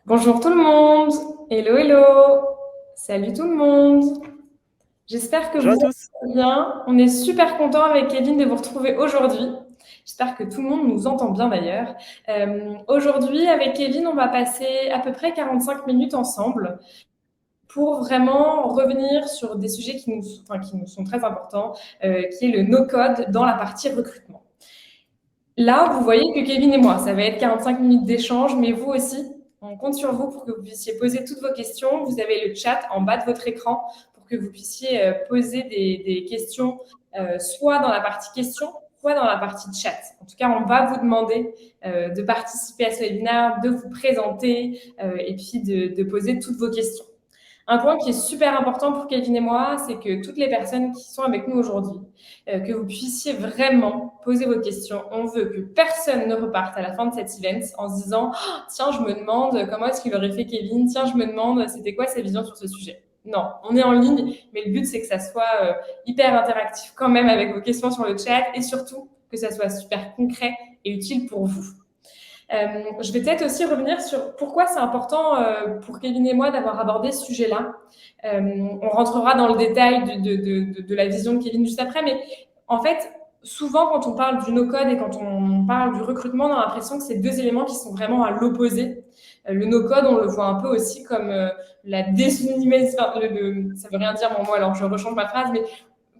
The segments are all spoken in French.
Bonjour tout le monde. Hello, hello. Salut tout le monde. J'espère que Bonjour vous à tous. allez bien. On est super content avec Kevin de vous retrouver aujourd'hui. J'espère que tout le monde nous entend bien d'ailleurs. Aujourd'hui, avec Kevin, on va passer à peu près 45 minutes ensemble pour vraiment revenir sur des sujets qui nous sont très importants, qui est le no-code dans la partie recrutement. Là, vous voyez que Kevin et moi, ça va être 45 minutes d'échange, mais vous aussi, on compte sur vous pour que vous puissiez poser toutes vos questions. Vous avez le chat en bas de votre écran pour que vous puissiez poser des questions, soit dans la partie questions, soit dans la partie chat. En tout cas, on va vous demander de participer à ce webinaire, de vous présenter et puis de poser toutes vos questions. Un point qui est super important pour Kevin et moi, c'est que toutes les personnes qui sont avec nous aujourd'hui, que vous puissiez vraiment poser vos questions. On veut que personne ne reparte à la fin de cet event en se disant oh, tiens, je me demande comment est-ce qu'il aurait fait Kevin, tiens, je me demande c'était quoi sa vision sur ce sujet. Non, on est en ligne, mais le but c'est que ça soit hyper interactif quand même avec vos questions sur le chat et surtout que ça soit super concret et utile pour vous. Je vais peut-être aussi revenir sur pourquoi c'est important pour Kevin et moi d'avoir abordé ce sujet-là. On rentrera dans le détail de la vision de Kevin juste après, mais en fait, souvent quand on parle du no-code et quand on parle du recrutement, on a l'impression que c'est deux éléments qui sont vraiment à l'opposé. Le no-code, on le voit un peu aussi comme la déshumanisation, ça veut rien dire mon mot, alors je rechange ma phrase, mais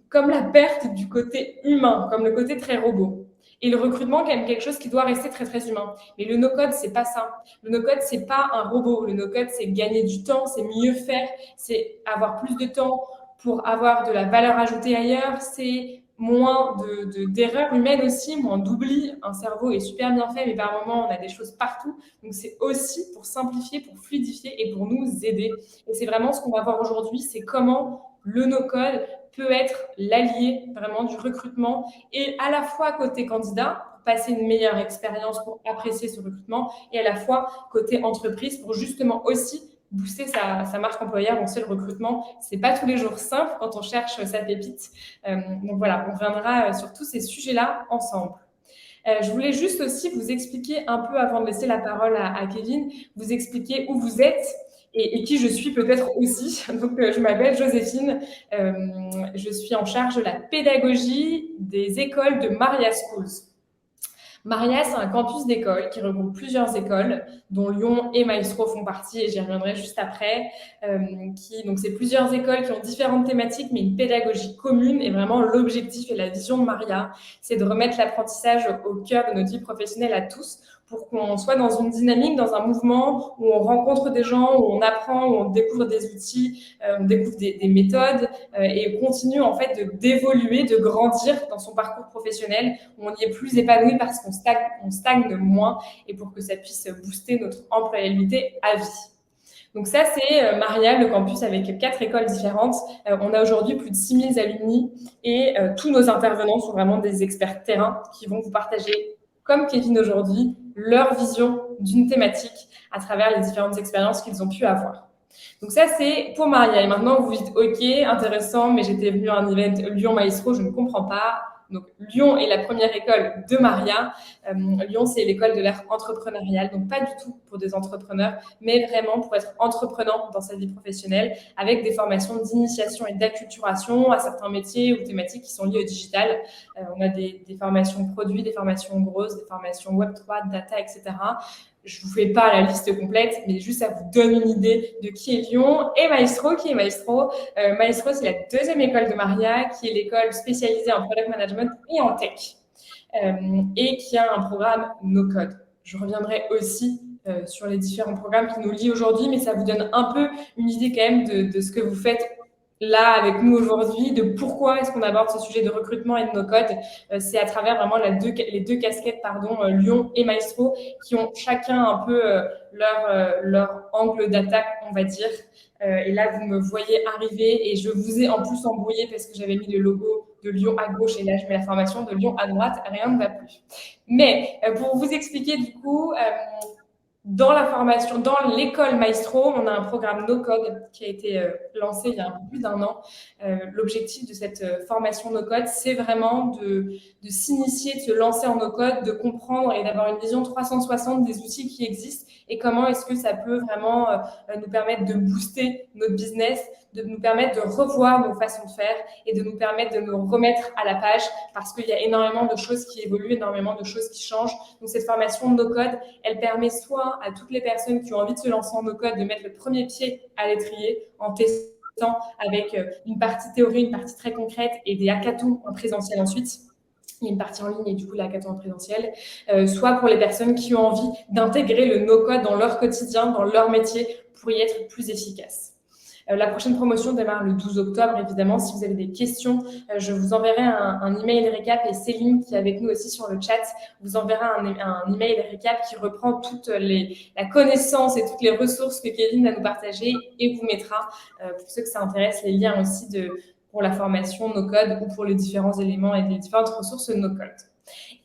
comme la perte du côté humain, comme le côté très robot. Et le recrutement, quand même, quelque chose qui doit rester très, très humain. Mais le no-code, c'est pas ça. Le no-code, c'est pas un robot. Le no-code, c'est gagner du temps, c'est mieux faire, c'est avoir plus de temps pour avoir de la valeur ajoutée ailleurs, c'est moins d'erreurs humaines aussi, moins d'oubli. Un cerveau est super bien fait, mais par moments, on a des choses partout. Donc, c'est aussi pour simplifier, pour fluidifier et pour nous aider. Et c'est vraiment ce qu'on va voir aujourd'hui, c'est comment le no-code peut être l'allié vraiment du recrutement et à la fois côté candidat pour passer une meilleure expérience pour apprécier ce recrutement et à la fois côté entreprise pour justement aussi booster sa marque employeur. On sait le recrutement, c'est pas tous les jours simple quand on cherche sa pépite. Donc voilà, on reviendra sur tous ces sujets-là ensemble. Je voulais juste aussi vous expliquer un peu avant de laisser la parole à Kevin, vous expliquer où vous êtes et qui je suis peut-être aussi. Donc, je m'appelle Joséphine. Euh, je suis en charge de la pédagogie des écoles de Maria Schools. Maria, c'est un campus d'école qui regroupe plusieurs écoles, dont Lyon et Maestro font partie, et j'y reviendrai juste après. Donc, c'est plusieurs écoles qui ont différentes thématiques, mais une pédagogie commune. Et vraiment, l'objectif et la vision de Maria, c'est de remettre l'apprentissage au cœur de notre vie professionnelle à tous, pour qu'on soit dans une dynamique, dans un mouvement où on rencontre des gens, où on apprend, où on découvre des outils, on découvre des méthodes, et on continue en fait d'évoluer, de grandir dans son parcours professionnel, où on y est plus épanoui parce on stagne moins et pour que ça puisse booster notre employabilité à vie. Donc ça, c'est Maria, le campus avec 4 écoles différentes. On a aujourd'hui plus de 6000 alumni et tous nos intervenants sont vraiment des experts terrain qui vont vous partager, comme Kevin aujourd'hui, leur vision d'une thématique à travers les différentes expériences qu'ils ont pu avoir. Donc ça, c'est pour Maria. Et maintenant, vous dites, OK, intéressant, mais j'étais venue à un event Lyon Maestro, je ne comprends pas. Donc Lyon est la première école de Maria. Lyon, c'est l'école de l'ère entrepreneuriale, donc pas du tout pour des entrepreneurs, mais vraiment pour être entreprenant dans sa vie professionnelle, avec des formations d'initiation et d'acculturation à certains métiers ou thématiques qui sont liées au digital. On a des formations produits, des formations grosses, des formations Web3, data, etc. Je vous fais pas la liste complète, mais juste ça vous donne une idée de qui est Lyon et Maestro. Qui est Maestro? Maestro, c'est la deuxième école de Maria, qui est l'école spécialisée en product management et en tech, et qui a un programme no-code. Je reviendrai aussi sur les différents programmes qui nous lient aujourd'hui, mais ça vous donne un peu une idée quand même de ce que vous faites là avec nous aujourd'hui, de pourquoi est-ce qu'on aborde ce sujet de recrutement et de no-code. C'est à travers vraiment les deux casquettes, Lyon et Maestro, qui ont chacun un peu leur angle d'attaque, on va dire. Et là, vous me voyez arriver et je vous ai en plus embrouillé parce que j'avais mis le logo de Lyon à gauche et là, je mets la formation de Lyon à droite. Rien ne va plus. Mais pour vous expliquer du coup, Dans la formation, dans l'école Maestro, on a un programme No Code qui a été lancé il y a un peu plus d'1 an. L'objectif de cette formation No Code, c'est vraiment de s'initier, de se lancer en No Code, de comprendre et d'avoir une vision 360 des outils qui existent et comment est-ce que ça peut vraiment nous permettre de booster notre business, de nous permettre de revoir nos façons de faire et de nous permettre de nous remettre à la page parce qu'il y a énormément de choses qui évoluent, énormément de choses qui changent. Donc cette formation No Code, elle permet soit à toutes les personnes qui ont envie de se lancer en no code de mettre le premier pied à l'étrier en testant avec une partie théorie, une partie très concrète et des hackathons en présentiel ensuite. Il y a une partie en ligne et du coup la hackathon en présentiel, soit pour les personnes qui ont envie d'intégrer le no-code dans leur quotidien, dans leur métier pour y être plus efficace. La prochaine promotion démarre le 12 octobre, évidemment. Si vous avez des questions, je vous enverrai un email récap et Céline, qui est avec nous aussi sur le chat, vous enverra un email récap qui reprend toute la connaissance et toutes les ressources que Kevin va nous partager et vous mettra, pour ceux que ça intéresse, les liens aussi pour la formation no-code ou pour les différents éléments et les différentes ressources no-code.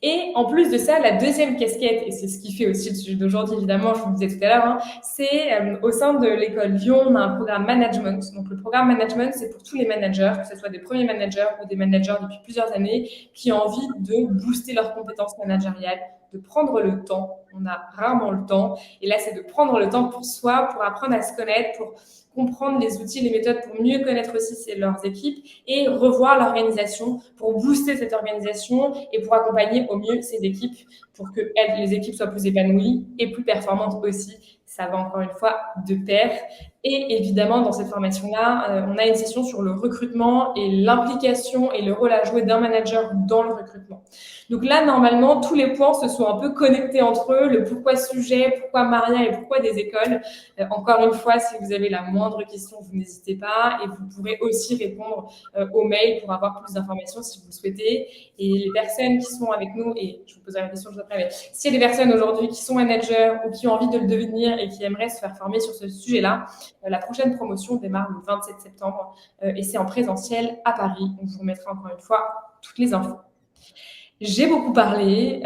Et en plus de ça, la deuxième casquette, et c'est ce qui fait aussi le sujet d'aujourd'hui, évidemment, je vous le disais tout à l'heure, c'est au sein de l'école Lyon, on a un programme management. Donc le programme management, c'est pour tous les managers, que ce soit des premiers managers ou des managers depuis plusieurs années, qui ont envie de booster leurs compétences managériales, de prendre le temps. On a rarement le temps. Et là, c'est de prendre le temps pour soi, pour apprendre à se connaître, pour comprendre les outils, les méthodes pour mieux connaître aussi leurs équipes et revoir l'organisation pour booster cette organisation et pour accompagner au mieux ces équipes pour que les équipes soient plus épanouies et plus performantes aussi. Ça va encore une fois de pair. Et évidemment, dans cette formation-là, on a une session sur le recrutement et l'implication et le rôle à jouer d'un manager dans le recrutement. Donc là, normalement, tous les points se sont un peu connectés entre eux, le pourquoi sujet, pourquoi Maria et pourquoi des écoles. Encore une fois, si vous avez la moindre question, vous n'hésitez pas et vous pourrez aussi répondre aux mails pour avoir plus d'informations si vous le souhaitez. Et les personnes qui sont avec nous, et je vous poserai la question juste après, mais s'il y a des personnes aujourd'hui qui sont managers ou qui ont envie de le devenir et qui aimeraient se faire former sur ce sujet-là, la prochaine promotion démarre le 27 septembre et c'est en présentiel à Paris. Donc, je vous mettrai encore une fois toutes les infos. J'ai beaucoup parlé.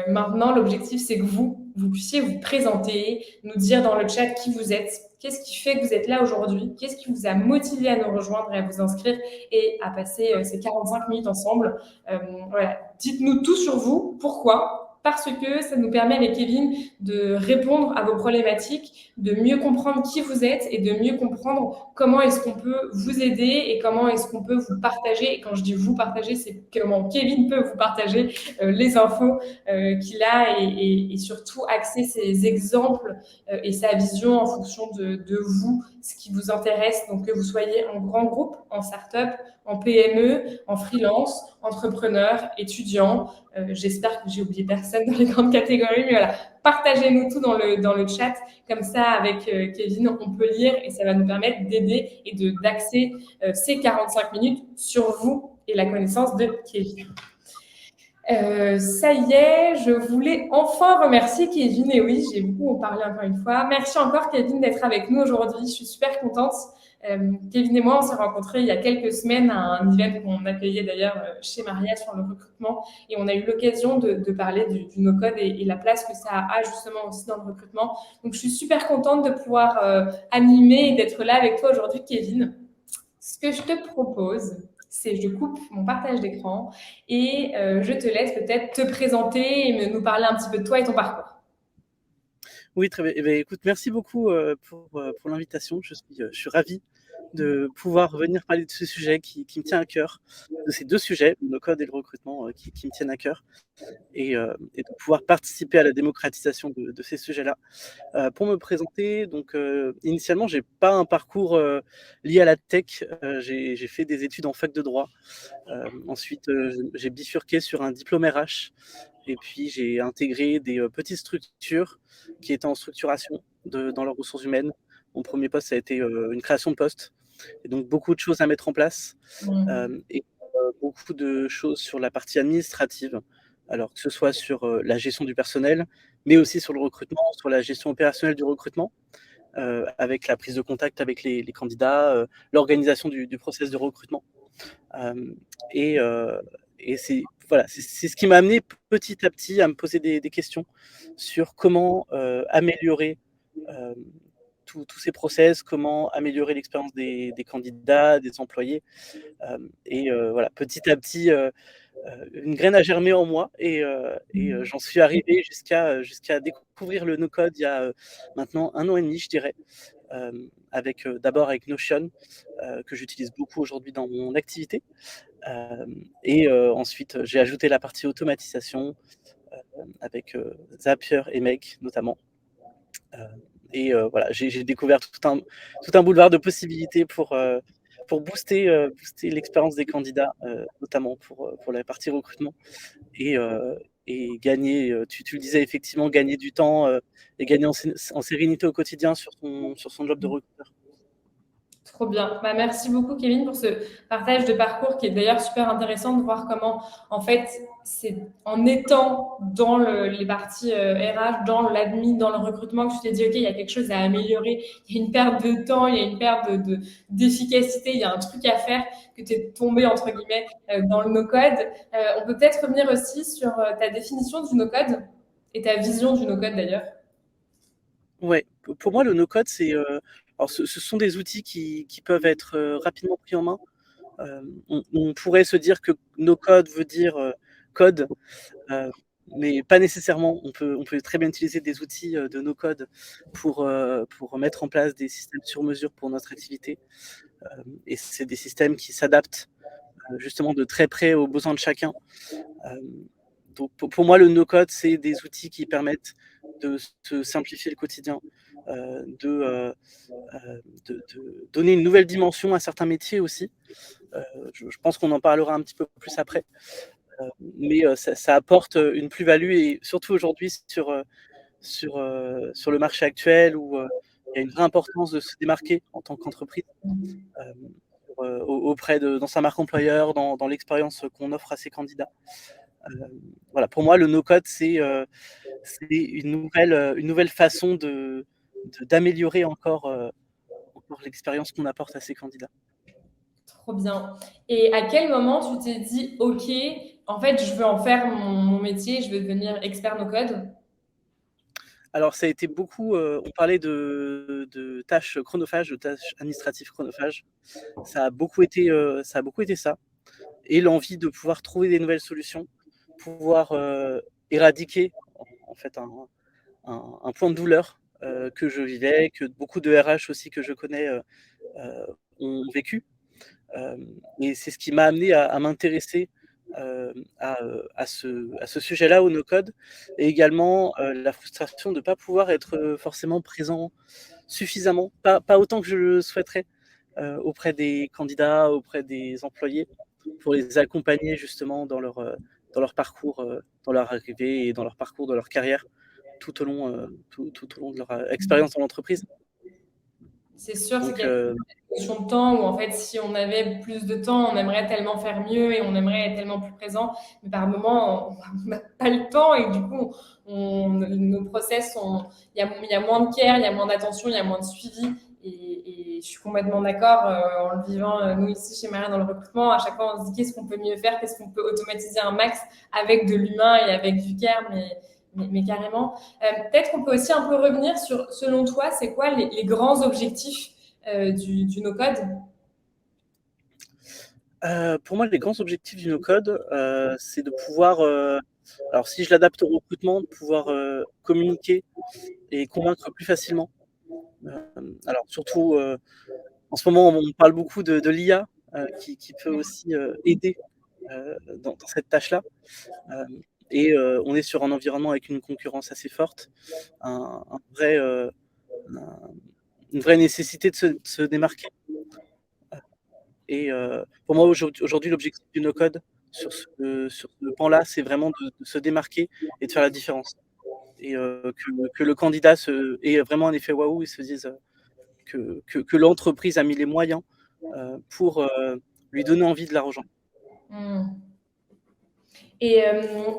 Maintenant, l'objectif, c'est que vous puissiez vous présenter, nous dire dans le chat qui vous êtes, qu'est-ce qui fait que vous êtes là aujourd'hui, qu'est-ce qui vous a motivé à nous rejoindre et à vous inscrire et à passer ces 45 minutes ensemble. Voilà. Dites-nous tout sur vous, pourquoi, parce que ça nous permet avec Kevin de répondre à vos problématiques, de mieux comprendre qui vous êtes et de mieux comprendre comment est-ce qu'on peut vous aider et comment est-ce qu'on peut vous partager. Et quand je dis vous partager, c'est comment Kevin peut vous partager les infos qu'il a et surtout axer ses exemples et sa vision en fonction de vous, ce qui vous intéresse. Donc que vous soyez en grand groupe, en start-up, en PME, en freelance, entrepreneur, étudiant. J'espère que j'ai oublié personne dans les grandes catégories, mais voilà, partagez-nous tout dans le chat. Comme ça, avec Kevin, on peut lire et ça va nous permettre d'aider et d'axer ces 45 minutes sur vous et la connaissance de Kevin. Ça y est, je voulais enfin remercier Kevin. Et oui, j'ai beaucoup parlé encore une fois. Merci encore, Kevin, d'être avec nous aujourd'hui. Je suis super contente. Kevin et moi, on s'est rencontrés il y a quelques semaines à un event qu'on accueillait d'ailleurs chez Maria sur le recrutement. Et on a eu l'occasion de parler du no-code et la place que ça a justement aussi dans le recrutement. Donc, je suis super contente de pouvoir animer et d'être là avec toi aujourd'hui, Kevin. Ce que je te propose, c'est je coupe mon partage d'écran et je te laisse peut-être te présenter et nous parler un petit peu de toi et ton parcours. Oui, très bien. Eh bien, écoute, merci beaucoup pour l'invitation. Je suis ravi de pouvoir venir parler de ce sujet qui me tient à cœur, de ces deux sujets, le code et le recrutement, qui me tiennent à cœur, et de pouvoir participer à la démocratisation de ces sujets-là. Pour me présenter, donc initialement, j'ai pas un parcours lié à la tech. J'ai fait des études en fac de droit. Ensuite, j'ai bifurqué sur un diplôme RH. Et puis, j'ai intégré des petites structures qui étaient en structuration dans leurs ressources humaines. Mon premier poste, ça a été une création de poste. Et donc, beaucoup de choses à mettre en place. Et beaucoup de choses sur la partie administrative. Alors, que ce soit sur la gestion du personnel, mais aussi sur le recrutement, sur la gestion opérationnelle du recrutement, avec la prise de contact avec les candidats, l'organisation du process de recrutement. Et c'est voilà, c'est ce qui m'a amené petit à petit à me poser des questions sur comment améliorer euh, tous ces process, comment améliorer l'expérience des candidats, des employés. Voilà, petit à petit, une graine a germé en moi et j'en suis arrivé jusqu'à découvrir le no-code il y a maintenant 1 an et demi, je dirais, d'abord avec Notion, que j'utilise beaucoup aujourd'hui dans mon activité. Ensuite, j'ai ajouté la partie automatisation avec Zapier et Make notamment. Voilà, j'ai découvert tout un boulevard de possibilités pour booster l'expérience des candidats, notamment pour la partie recrutement et gagner, tu le disais effectivement, gagner du temps et gagner en sérénité au quotidien sur son job de recruteur. Trop bien. Bah, merci beaucoup, Kevin, pour ce partage de parcours qui est d'ailleurs super intéressant de voir comment, en fait, c'est en étant dans les parties RH, dans l'admin, dans le recrutement, que tu t'es dit, OK, il y a quelque chose à améliorer, il y a une perte de temps, il y a une perte d'efficacité, il y a un truc à faire, que tu es tombé, entre guillemets, dans le no-code. On peut peut-être revenir aussi sur ta définition du no-code et ta vision du no-code d'ailleurs. Ouais, pour moi, le no-code, alors ce sont des outils qui peuvent être rapidement pris en main. On pourrait se dire que no-code veut dire code, mais pas nécessairement. On peut très bien utiliser des outils de no-code pour mettre en place des systèmes sur mesure pour notre activité. Et c'est des systèmes qui s'adaptent justement de très près aux besoins de chacun. Donc pour moi, le no-code, c'est des outils qui permettent de se simplifier le quotidien, de donner une nouvelle dimension à certains métiers aussi. Je pense qu'on en parlera un petit peu plus après. Mais ça apporte une plus-value et surtout aujourd'hui sur le marché actuel où il y a une vraie importance de se démarquer en tant qu'entreprise dans sa marque employeur, dans l'expérience qu'on offre à ses candidats. Voilà, pour moi, le no-code, c'est une nouvelle façon d'améliorer encore l'expérience qu'on apporte à ses candidats. Trop bien. Et à quel moment tu t'es dit, OK, en fait, je veux en faire mon métier, je veux devenir expert no code? Alors, ça a été beaucoup, on parlait de tâches chronophages, de tâches administratives chronophages. Ça a beaucoup été ça et l'envie de pouvoir trouver des nouvelles solutions, pouvoir, éradiquer en fait un point de douleur, que je vivais, que beaucoup de RH aussi que je connais, ont vécu. Et c'est ce qui m'a amené à m'intéresser à ce sujet-là, au no-code, et également la frustration de ne pas pouvoir être forcément présent suffisamment, pas autant que je le souhaiterais, auprès des candidats, auprès des employés, pour les accompagner justement dans leur parcours, dans leur arrivée et dans leur parcours, dans leur carrière, tout au long de leur expérience dans l'entreprise. C'est sûr, c'est Donc, quelque question de temps où, en fait, si on avait plus de temps, on aimerait tellement faire mieux et on aimerait être tellement plus présent. Mais par moment, on n'a pas le temps et du coup, nos process il y a moins de care, il y a moins d'attention, il y a moins de suivi. Et je suis complètement d'accord en le vivant, nous ici chez Maria dans le recrutement, à chaque fois on se dit qu'est-ce qu'on peut mieux faire, qu'est-ce qu'on peut automatiser un max avec de l'humain et avec du care, mais carrément. Peut-être qu'on peut aussi un peu revenir sur, selon toi, c'est quoi les grands objectifs du no-code? Pour moi, les grands objectifs du no-code, c'est de pouvoir, alors si je l'adapte au recrutement, de pouvoir communiquer et convaincre plus facilement. Alors surtout, en ce moment, on parle beaucoup de l'IA qui peut aussi aider dans cette tâche-là. On est sur un environnement avec une concurrence assez forte, un vrai, une vraie nécessité de se démarquer. Pour moi, aujourd'hui, l'objectif du no-code sur ce pan-là, c'est vraiment de se démarquer et de faire la différence. Et que le candidat ait vraiment un effet waouh et se dise que l'entreprise a mis les moyens pour lui donner envie de la rejoindre. Hmm. Et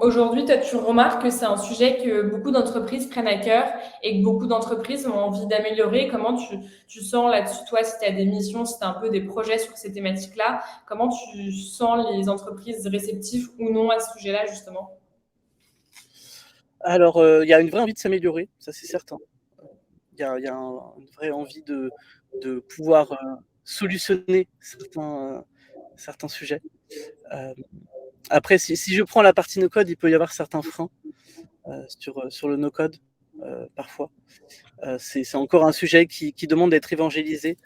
aujourd'hui, toi, tu remarques que c'est un sujet que beaucoup d'entreprises prennent à cœur et que beaucoup d'entreprises ont envie d'améliorer. Comment tu sens là-dessus, toi, si tu as des missions, si tu as un peu des projets sur ces thématiques-là, comment tu sens les entreprises réceptives ou non à ce sujet-là, justement? Alors, il y a une vraie envie de s'améliorer, ça c'est certain. Il y a une vraie envie de pouvoir solutionner certains sujets. Euh, Après, si je prends la partie no-code, il peut y avoir certains freins sur le no-code parfois. C'est encore un sujet qui demande d'être évangélisé.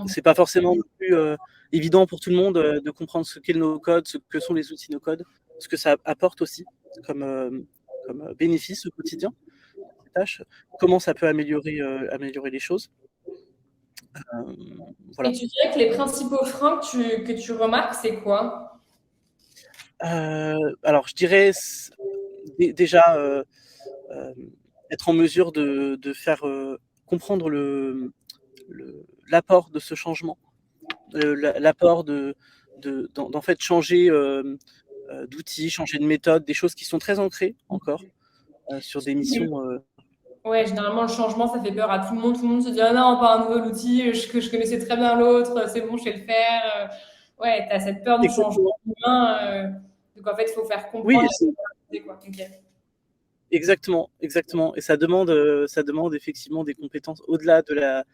C'est pas forcément non plus évident pour tout le monde de comprendre ce qu'est le no-code, ce que sont les outils no-code, ce que ça apporte aussi comme bénéfice au quotidien, ces tâches, comment ça peut améliorer les choses. Et Voilà. tu dirais que les principaux freins que tu remarques, c'est quoi? Alors, je dirais déjà euh, être en mesure de faire comprendre l'apport de ce changement, l'apport d'en fait changer d'outils, changer de méthode, des choses qui sont très ancrées encore sur des missions. Ouais, généralement, le changement, ça fait peur à tout le monde. Tout le monde se dit, ah non, pas un nouvel outil, que je connaissais très bien l'autre, c'est bon, je sais le faire. Ouais, tu as cette peur du changement Exactement. humain. Donc, en fait, il faut faire Oui, comprendre et quoi. Ok. exactement. Et ça demande effectivement des compétences au-delà de la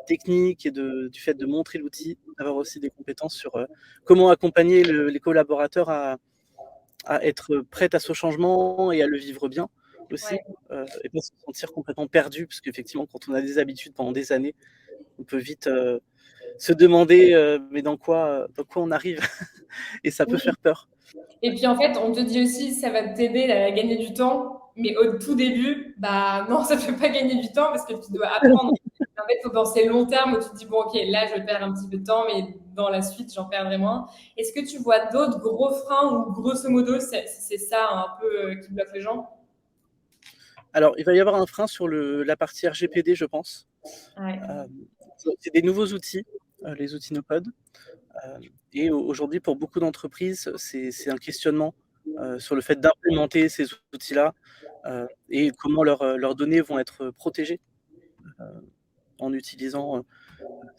technique et du fait de montrer l'outil, d'avoir aussi des compétences sur comment accompagner les collaborateurs à être prêts à ce changement et à le vivre bien aussi, Ouais. et pas se sentir complètement perdu, parce qu'effectivement, quand on a des habitudes pendant des années, on peut vite se demander mais dans quoi on arrive, et ça peut Oui. faire peur. Et puis, en fait, on te dit aussi, ça va t'aider à gagner du temps. Mais au tout début, bah non, ça ne fait pas gagner du temps parce que tu dois apprendre. En fait, il faut penser long terme où tu te dis, bon, ok, là, je vais perdre un petit peu de temps, mais dans la suite, j'en perdrai moins. Est-ce que tu vois d'autres gros freins ou grosso modo, c'est ça un peu qui bloque les gens? Alors, il va y avoir un frein sur la partie RGPD, je pense. Ouais. Euh, c'est des nouveaux outils, les outils no-code. Et aujourd'hui, pour beaucoup d'entreprises, c'est un questionnement sur le fait d'implémenter ces outils-là et comment leurs données vont être protégées en utilisant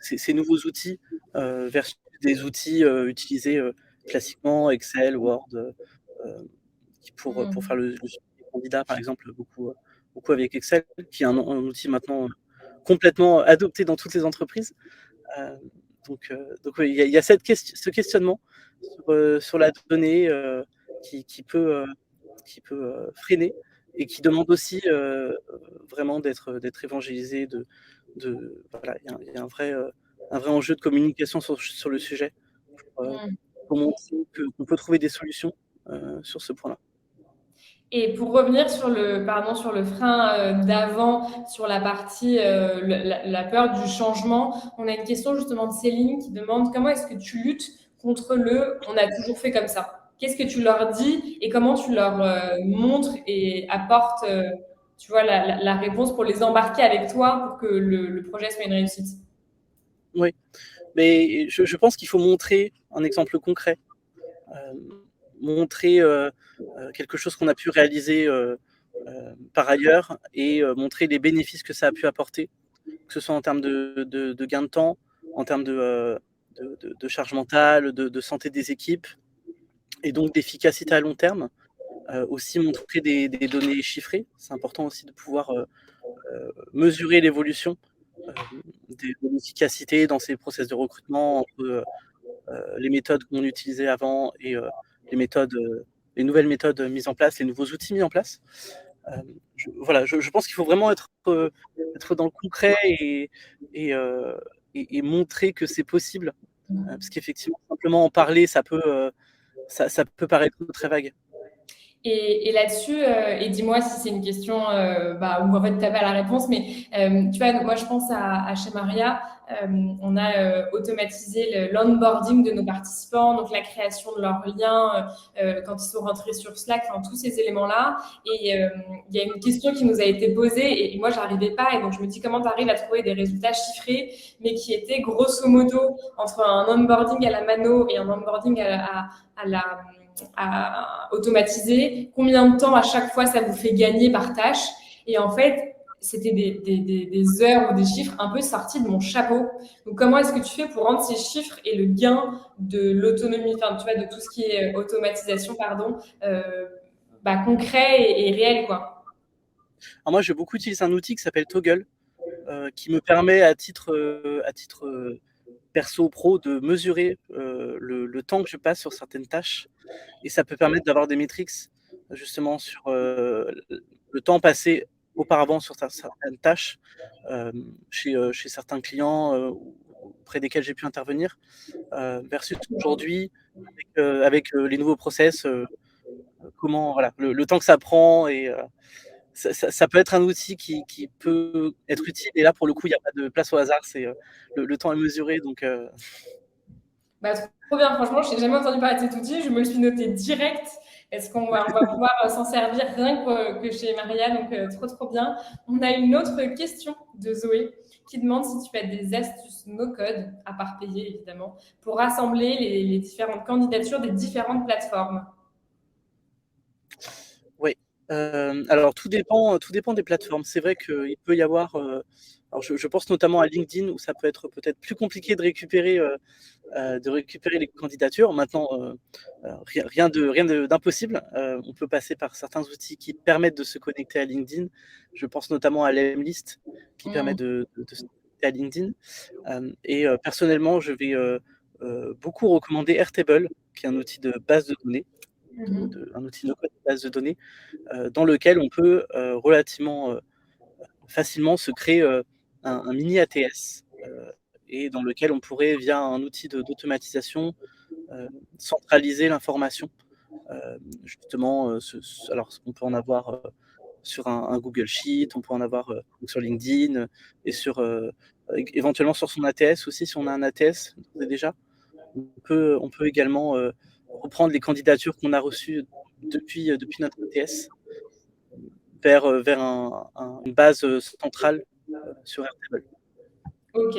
ces nouveaux outils versus des outils utilisés classiquement, Excel, Word, pour faire Hmm. le suivi des candidats, par exemple, beaucoup avec Excel, qui est un outil maintenant complètement adopté dans toutes les entreprises. Euh, donc oui, il y a ce questionnement sur la donnée qui peut freiner et qui demande aussi vraiment d'être évangélisé. Voilà, il y a un vrai enjeu de communication sur le sujet euh, Hmm. pour montrer qu'on peut trouver des solutions sur ce point-là. Et pour revenir sur pardon, sur le frein d'avant, sur la partie, la peur du changement, on a une question justement de Céline qui demande comment est-ce que tu luttes contre on a toujours fait comme ça? Qu'est-ce que tu leur dis et comment tu leur montres et apportes, tu vois, la réponse pour les embarquer avec toi pour que le projet soit une réussite? Oui, mais je pense qu'il faut montrer un exemple concret, euh, montrer quelque chose qu'on a pu réaliser par ailleurs et montrer les bénéfices que ça a pu apporter, que ce soit en termes de gain de temps, en termes de charge mentale, de santé des équipes et donc d'efficacité à long terme. Aussi montrer des données chiffrées. C'est important aussi de pouvoir mesurer l'évolution de l'efficacité dans ces process de recrutement entre les méthodes qu'on utilisait avant et les nouvelles méthodes mises en place, les nouveaux outils mis en place. Voilà, je pense qu'il faut vraiment être dans le concret et montrer que c'est possible, parce qu'effectivement, simplement en parler, ça peut paraître très vague. Et là-dessus, et dis-moi si c'est une question bah, où en fait tu n'as pas la réponse, mais tu vois, moi je pense à chez Maria, on a automatisé l'onboarding de nos participants, donc la création de leurs liens quand ils sont rentrés sur Slack, enfin tous ces éléments-là. Et il y a une question qui nous a été posée et moi j'arrivais pas, et donc je me dis comment tu arrives à trouver des résultats chiffrés, mais qui étaient grosso modo entre un onboarding à la mano et un onboarding à la à automatiser, combien de temps à chaque fois ça vous fait gagner par tâche. Et en fait, c'était des heures ou des chiffres un peu sortis de mon chapeau. Donc, comment est-ce que tu fais pour rendre ces chiffres et le gain de l'autonomie, enfin, tu vois, de tout ce qui est automatisation, pardon, concret et réel, quoi. Alors moi, je vais beaucoup utiliser un outil qui s'appelle Toggle, qui me permet à titre perso pro de mesurer le temps que je passe sur certaines tâches, et ça peut permettre d'avoir des métriques justement sur le temps passé auparavant sur certaines tâches chez certains clients auprès desquels j'ai pu intervenir, versus aujourd'hui avec les nouveaux process, comment voilà le temps que ça prend, et ça peut être un outil qui peut être utile, et là pour le coup il n'y a pas de place au hasard, c'est le temps est mesuré, donc Bah, trop bien, franchement, je n'ai jamais entendu parler de cet outil, je me le suis noté direct. Est-ce on va pouvoir s'en servir rien que chez Maria, donc trop bien. On a une autre question de Zoé qui demande si tu as des astuces no-code, à part payer évidemment, pour rassembler les différentes candidatures des différentes plateformes. Oui, alors tout dépend des plateformes. C'est vrai qu'il peut y avoir, alors je pense notamment à LinkedIn, où ça peut être peut-être plus compliqué de récupérer les candidatures. Maintenant, rien d'impossible. On peut passer par certains outils qui permettent de se connecter à LinkedIn. Je pense notamment à Lemlist, qui permet de se connecter à LinkedIn. Personnellement, je vais beaucoup recommander Airtable, qui est un outil de base de données, un outil de base de données, dans lequel on peut relativement facilement se créer un mini ATS, et dans lequel on pourrait, via un outil d'automatisation, centraliser l'information. Justement, alors on peut en avoir sur un Google Sheet, on peut en avoir sur LinkedIn, et éventuellement sur son ATS aussi, si on a un ATS déjà. On peut également reprendre les candidatures qu'on a reçues depuis notre ATS vers une base centrale sur Airtable. Ok,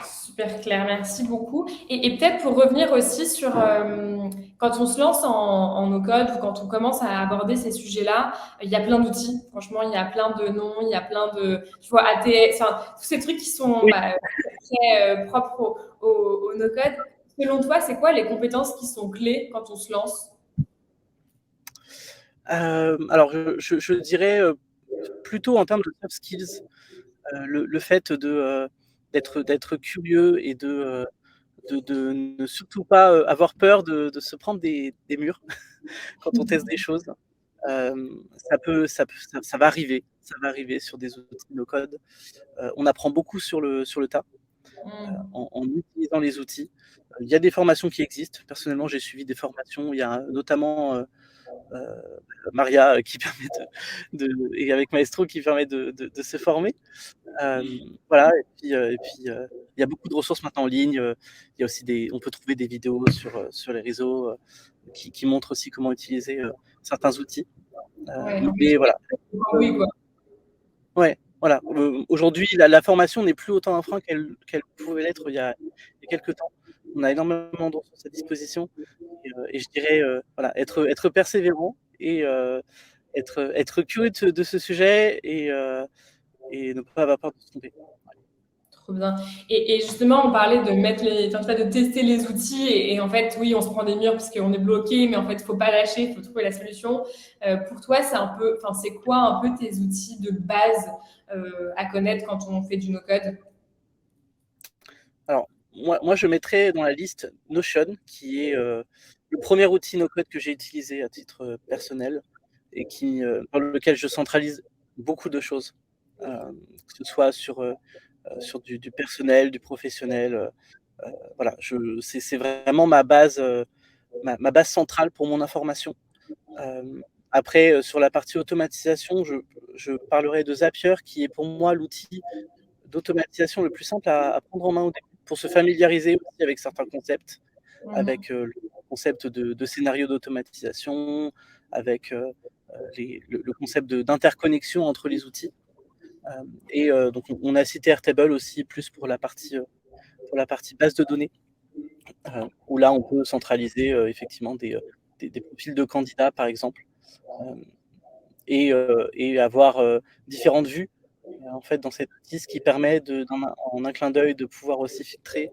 super clair, merci beaucoup. Et peut-être pour revenir aussi sur quand on se lance en no-code ou quand on commence à aborder ces sujets-là, il y a plein d'outils. Franchement, il y a plein de noms, il y a plein de, tu vois, ATS, enfin, tous ces trucs qui sont Oui. très propres au no-code. Selon toi, c'est quoi les compétences qui sont clés quand on se lance? Alors, je dirais plutôt en termes de soft skills, le fait d'être curieux et de ne surtout pas avoir peur de se prendre des murs quand on teste des choses. Ça va arriver. Ça va arriver sur des outils no code. On apprend beaucoup sur le tas, en utilisant les outils. Il y a des formations qui existent. Personnellement, j'ai suivi des formations. Il y a notamment Maria qui permet et avec Maestro qui permet de se former. Voilà, il y a beaucoup de ressources maintenant en ligne. Il y a aussi on peut trouver des vidéos sur les réseaux qui montrent aussi comment utiliser certains outils. Ouais, donc, Mais voilà. oui, quoi. Ouais, voilà. Aujourd'hui, la formation n'est plus autant un frein qu'elle pouvait l'être il y a quelques temps. On a énormément de ressources à disposition, et je dirais, voilà, être persévérant, et être curieux de ce sujet, et ne pas avoir peur de se tromper. Trop bien. Et justement, on parlait de mettre enfin, tu vois, de tester les outils et en fait, oui, on se prend des murs parce qu'on est bloqué, mais en fait, il faut pas lâcher, il faut trouver la solution. Pour toi, enfin, c'est quoi un peu tes outils de base à connaître quand on fait du no-code? Alors, moi, je mettrais dans la liste Notion, qui est le premier outil no-code que j'ai utilisé à titre personnel, et dans lequel je centralise beaucoup de choses, que ce soit sur du personnel, du professionnel. Voilà, c'est vraiment ma base centrale pour mon information. Après, sur la partie automatisation, je parlerai de Zapier, qui est pour moi l'outil d'automatisation le plus simple à prendre en main au début, pour se familiariser aussi avec certains concepts, avec le concept de scénario d'automatisation, avec le concept d'interconnexion entre les outils. Donc on a cité Airtable aussi, plus pour la partie base de données, où là on peut centraliser effectivement des profils de candidats, par exemple, et avoir différentes vues en fait dans cet outil, ce qui permet en un clin d'œil de pouvoir aussi filtrer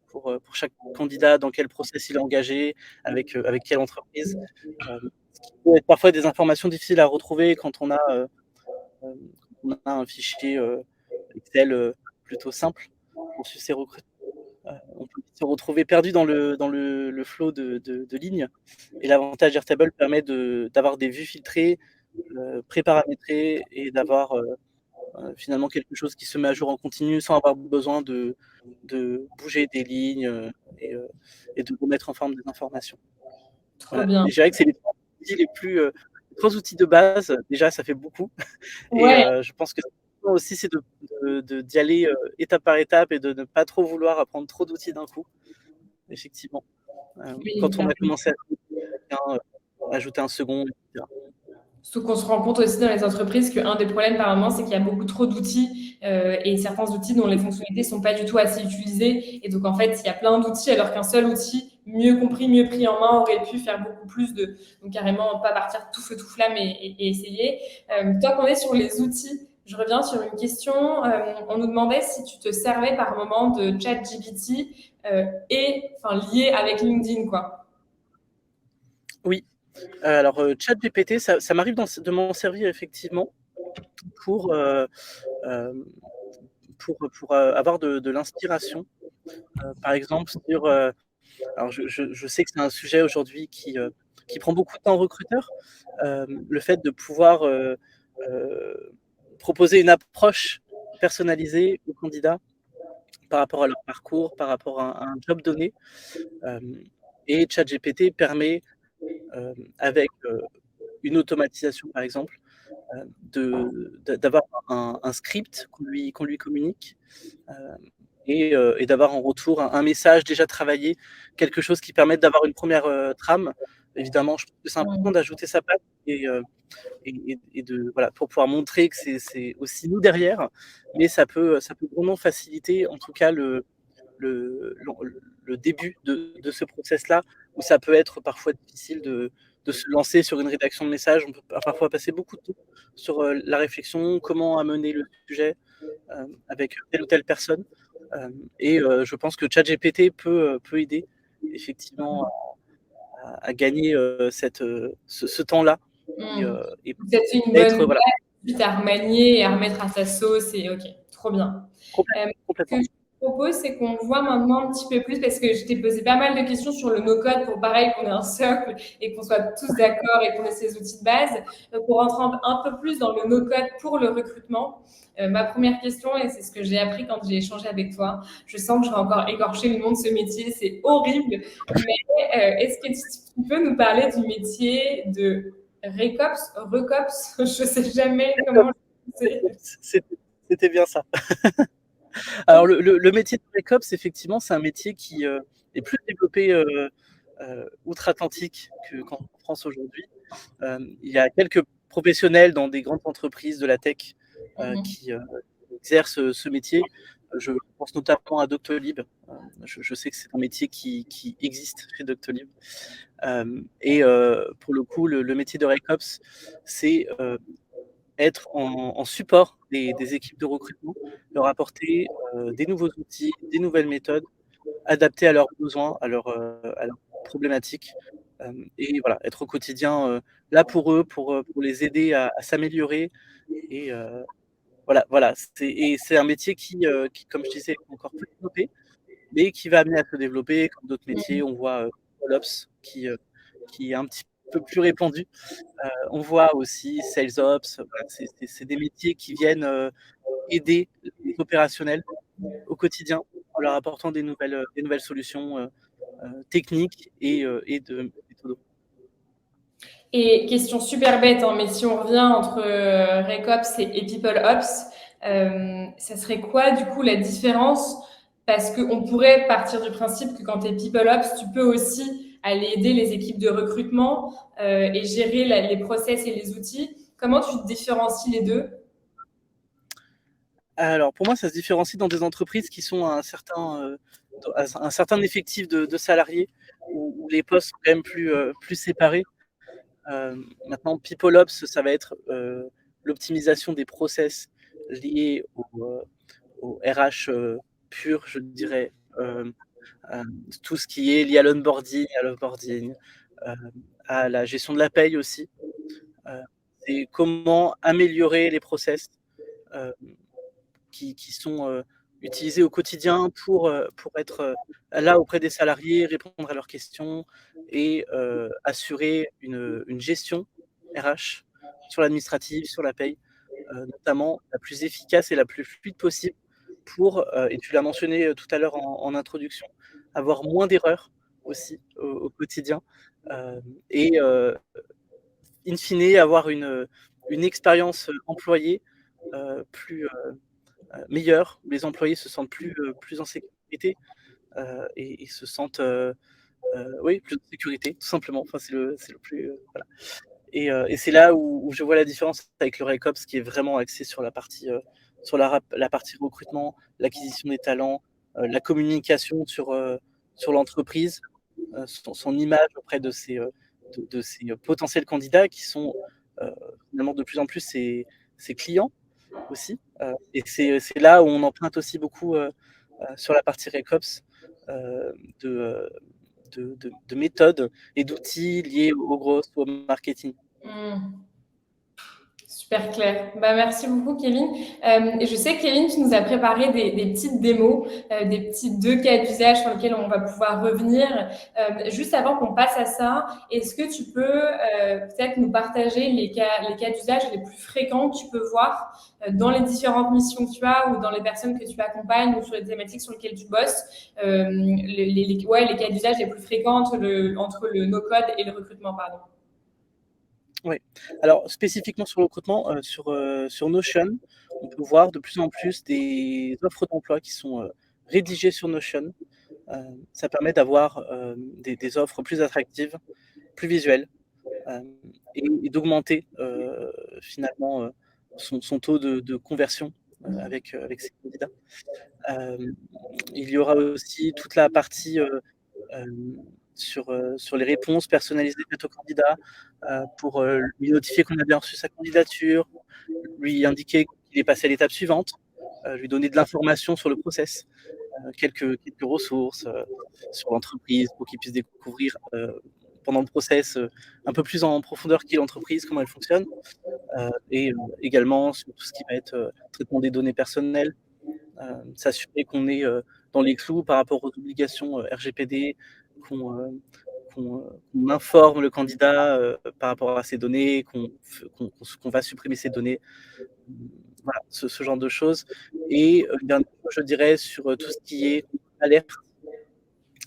pour chaque candidat dans quel process il est engagé, avec quelle entreprise. Ce qui peut être parfois des informations difficiles à retrouver quand on a un fichier Excel plutôt simple pour suivre ses recrutements. On peut se retrouver perdu dans le flow de lignes. Et l'avantage d'Airtable permet d'avoir des vues filtrées, préparamétrées, et d'avoir finalement quelque chose qui se met à jour en continu sans avoir besoin de bouger des lignes et de remettre en forme des informations. Trop Voilà. bien. Et je dirais que c'est les 3 outils les 3 outils de base. Déjà, ça fait beaucoup. Et Ouais, je pense que aussi, c'est d'y aller étape par étape et de ne pas trop vouloir apprendre trop d'outils d'un coup. Effectivement. oui, Quand on a clairement. commencé à ajouter un second, etc. Surtout qu'on se rend compte aussi dans les entreprises qu'un des problèmes par moment, c'est qu'il y a beaucoup trop d'outils et certains outils dont les fonctionnalités sont pas du tout assez utilisées. Et donc, en fait, il y a plein d'outils alors qu'un seul outil, mieux compris, mieux pris en main, aurait pu faire beaucoup plus de... Donc, carrément, pas partir tout feu, tout flamme et essayer. Tant qu'on est sur les outils, je reviens sur une question. On nous demandait si tu te servais par moment de ChatGPT et enfin, lié avec LinkedIn, quoi. Oui. Alors, ChatGPT, ça m'arrive de m'en servir effectivement pour, avoir de l'inspiration. Par exemple, alors je sais que c'est un sujet aujourd'hui qui prend beaucoup de temps aux recruteurs. Le fait de pouvoir proposer une approche personnalisée aux candidats par rapport à leur parcours, par rapport à un job donné. Et ChatGPT permet, avec une automatisation par exemple, d'avoir un script qu'on lui communique, heu et d'avoir en retour un message déjà travaillé, quelque chose qui permette d'avoir une première trame. Évidemment, je trouve que c'est important Mm. d'ajouter sa patte et de voilà, pour pouvoir montrer que c'est aussi nous derrière, mais ça peut vraiment faciliter en tout cas le le début de ce process-là, où ça peut être parfois difficile de se lancer sur une rédaction de message. On peut parfois passer beaucoup de temps sur la réflexion, comment amener le sujet avec telle ou telle personne. Et je pense que ChatGPT peut aider effectivement à gagner ce temps-là et, Mm. heu, et C'est une bonne être voilà, base ensuite à remanier et à remettre à sa sauce. Et ok, trop bien. complètement, Ce complètement. que je te propose, c'est qu'on voit maintenant un petit peu plus, parce que je t'ai posé pas mal de questions sur le no-code pour pareil qu'on ait un socle et qu'on soit tous d'accord et qu'on ait ces outils de base. Donc, pour rentrer un peu plus dans le no-code pour le recrutement, ma première question, et c'est ce que j'ai appris quand j'ai échangé avec toi, je sens que je vais encore écorcher le nom de ce métier, c'est horrible, mais est-ce que tu peux nous parler du métier de Recops, je sais jamais comment c'est. C'était bien ça. Alors le métier de Breakops, effectivement, c'est un métier qui est plus développé outre-Atlantique qu'en France aujourd'hui. Il y a quelques professionnels dans des grandes entreprises de la tech Mhm. qui exercent ce métier. Je pense notamment à Doctolib. Je sais que c'est un métier qui existe chez Doctolib. Et pour le coup, le métier de Breakops, c'est être en support des équipes de recrutement, leur apporter des nouveaux outils, des nouvelles méthodes adaptées à leurs besoins, à leurs problématiques. Et voilà, être au quotidien là pour eux, pour les aider à s'améliorer. Et voilà, c'est un métier qui, comme je disais, est encore peu développé, mais qui va amener à se développer comme d'autres métiers. On voit l'Ops qui est un petit peu plus répandu. On voit aussi SalesOps. Voilà, c'est des métiers qui viennent aider les opérationnels au quotidien en leur apportant des nouvelles solutions techniques et de méthodos. Et question super bête, hein, mais si on revient entre RecOps et PeopleOps, ça serait quoi du coup la différence? Parce qu'on pourrait partir du principe que quand tu es PeopleOps, tu peux aussi aller aider les équipes de recrutement et gérer les process et les outils. Comment tu différencies les deux? Alors pour moi, ça se différencie dans des entreprises qui sont à un certain un certain effectif de salariés où les postes sont quand même plus séparés. Maintenant, PeopleOps, ça va être l'optimisation des process liés au RH pur, je dirais. Tout ce qui est lié à l'onboarding, à la gestion de la paye aussi. C'est comment améliorer les process qui sont utilisés au quotidien pour être là auprès des salariés, répondre à leurs questions et assurer une gestion RH sur l'administratif, sur la paye, notamment la plus efficace et la plus fluide possible pour, et tu l'as mentionné tout à l'heure en introduction, avoir moins d'erreurs aussi au quotidien, et in fine avoir une expérience employée plus meilleure, où les employés se sentent plus en sécurité et se sentent oui, plus en sécurité, tout simplement. Enfin, c'est le plus voilà. Et c'est là où je vois la différence avec le RECOPS qui est vraiment axé sur la partie sur la partie recrutement, l'acquisition des talents, la communication sur l'entreprise, son image auprès de ses potentiels candidats qui sont finalement de plus en plus ses clients aussi. Et c'est là où on emprunte aussi beaucoup sur la partie RECOPS de, de méthodes et d'outils liés au growth, au marketing. Super clair. Bah, merci beaucoup, Kevin. Et je sais, Kevin, tu nous as préparé des petites démos, des petits 2 cas d'usage sur lesquels on va pouvoir revenir. Juste avant qu'on passe à ça, est-ce que tu peux peut-être nous partager les cas d'usage les plus fréquents que tu peux voir dans les différentes missions que tu as ou dans les personnes que tu accompagnes ou sur les thématiques sur lesquelles tu bosses, les cas d'usage les plus fréquents entre le no-code et le recrutement, pardon. Oui. Alors, spécifiquement sur le recrutement, sur Notion, on peut voir de plus en plus des offres d'emploi qui sont rédigées sur Notion. Ça permet d'avoir des offres plus attractives, plus visuelles, et d'augmenter finalement son taux de conversion avec ses candidats. Il y aura aussi toute la partie sur les réponses personnalisées faites au candidat, pour lui notifier qu'on a bien reçu sa candidature, lui indiquer qu'il est passé à l'étape suivante, lui donner de l'information sur le process, quelques ressources sur l'entreprise pour qu'il puisse découvrir pendant le process un peu plus en profondeur qui est l'entreprise, comment elle fonctionne, et également sur tout ce qui va être traitement des données personnelles, s'assurer qu'on est dans les clous par rapport aux obligations RGPD, qu'on informe le candidat par rapport à ces données, qu'on va supprimer ces données. Voilà, ce genre de choses. Et dernière chose, je dirais, sur tout ce qui est alerte.